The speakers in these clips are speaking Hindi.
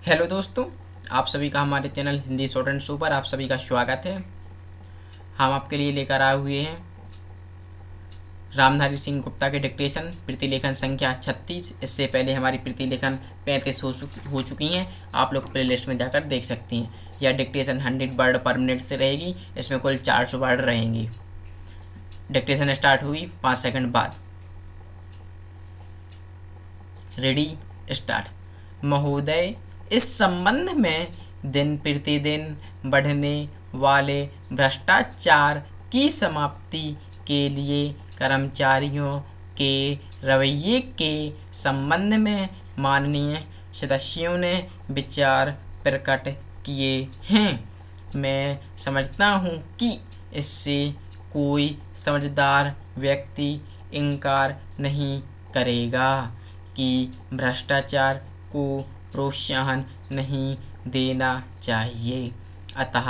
हेलो दोस्तों, आप सभी का हमारे channel Hindi short and show पर आप सभी का स्वागत है। हम आपके लिए लेकर आए हुए हैं रामधारी सिंह गुप्ता के डिक्टेशन प्रतिलेखन संख्या 36। इससे पहले हमारी प्रतिलेखन 35 हो चुकी हैं। आप लोग प्लेलिस्ट में जाकर देख सकती हैं। यह डिक्टेशन 100 वर्ड पर मिनट से रहेगी। इसमें कुल 400 वर्ड रहेंगी। डिक्टेशन स्टार्ट हुई 5 सेकंड बाद। Ready, start. महोदय, इस संबंध में दिन प्रतिदिन बढ़ने वाले भ्रष्टाचार की समाप्ति के लिए कर्मचारियों के रवैये के संबंध में माननीय सदस्यों ने विचार प्रकट किए हैं। मैं समझता हूँ कि इससे कोई समझदार व्यक्ति इनकार नहीं करेगा कि भ्रष्टाचार को प्रोत्साहन नहीं देना चाहिए, अतः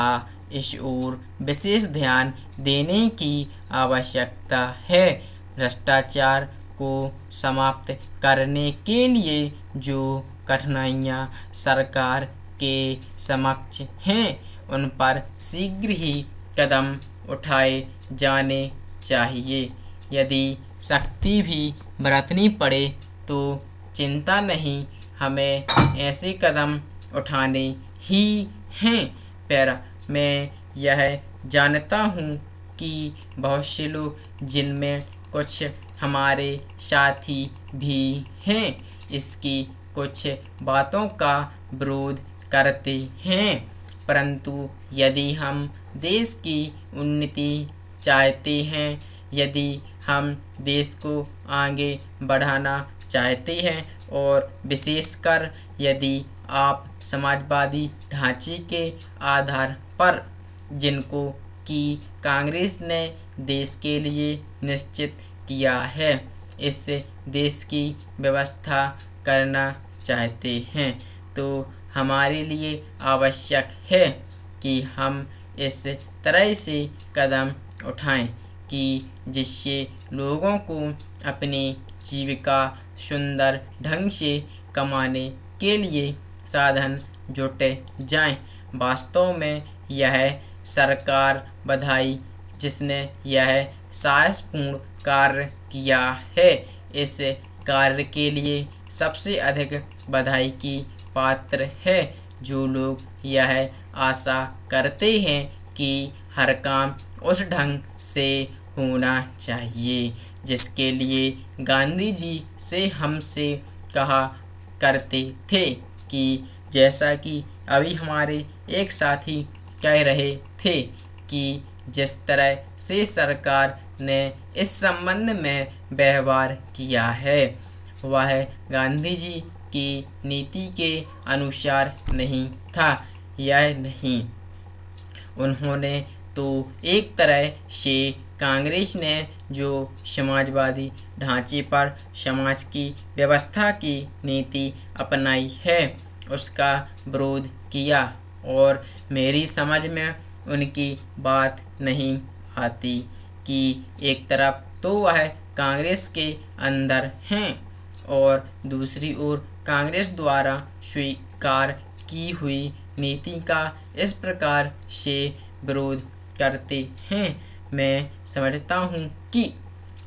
इस ओर विशेष ध्यान देने की आवश्यकता है। भ्रष्टाचार को समाप्त करने के लिए जो कठिनाइयाँ सरकार के समक्ष हैं, उन पर शीघ्र ही कदम उठाए जाने चाहिए। यदि सख्ती भी बरतनी पड़े तो चिंता नहीं, हमें ऐसे कदम उठाने ही हैं। पर मैं यह जानता हूँ कि बहुत से लोग, जिनमें कुछ हमारे साथी भी हैं, इसकी कुछ बातों का विरोध करते हैं। परंतु यदि हम देश की उन्नति चाहते हैं, यदि हम देश को आगे बढ़ाना चाहते हैं, और विशेषकर यदि आप समाजवादी ढांचे के आधार पर, जिनको कि कांग्रेस ने देश के लिए निश्चित किया है, इस देश की व्यवस्था करना चाहते हैं, तो हमारे लिए आवश्यक है कि हम इस तरह से कदम उठाएं कि जिससे लोगों को अपनी जीविका सुंदर ढंग से कमाने के लिए साधन जुटे जाएं। वास्तव में यह सरकार बधाई, जिसने यह साहसपूर्ण कार्य किया है। इस कार्य के लिए सबसे अधिक बधाई की पात्र है जो लोग यह आशा करते हैं कि हर काम उस ढंग से होना चाहिए जिसके लिए गांधी जी से हमसे कहा करते थे कि जैसा कि अभी हमारे एक साथी कह रहे थे कि जिस तरह से सरकार ने इस संबंध में व्यवहार किया है, वह गांधी जी की नीति के अनुसार नहीं था। यह नहीं, उन्होंने तो एक तरह से कांग्रेस ने जो समाजवादी ढांचे पर समाज की व्यवस्था की नीति अपनाई है, उसका विरोध किया, और मेरी समझ में उनकी बात नहीं आती कि एक तरफ तो वह कांग्रेस के अंदर हैं और दूसरी ओर कांग्रेस द्वारा स्वीकार की हुई नीति का इस प्रकार से विरोध करते हैं। मैं समझता हूँ कि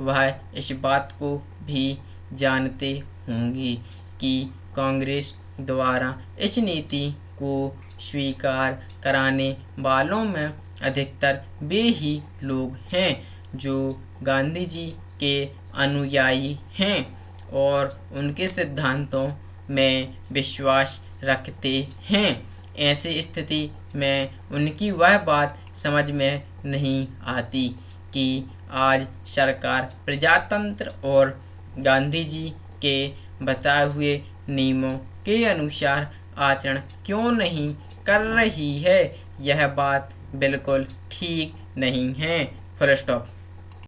वह इस बात को भी जानते होंगे कि कांग्रेस द्वारा इस नीति को स्वीकार कराने वालों में अधिकतर वे ही लोग हैं जो गांधी जी के अनुयायी हैं और उनके सिद्धांतों में विश्वास रखते हैं। ऐसी स्थिति में उनकी वह बात समझ में नहीं आती कि आज सरकार प्रजातंत्र और गांधी जी के बताए हुए नियमों के अनुसार आचरण क्यों नहीं कर रही है। यह बात बिल्कुल ठीक नहीं है। Full stop.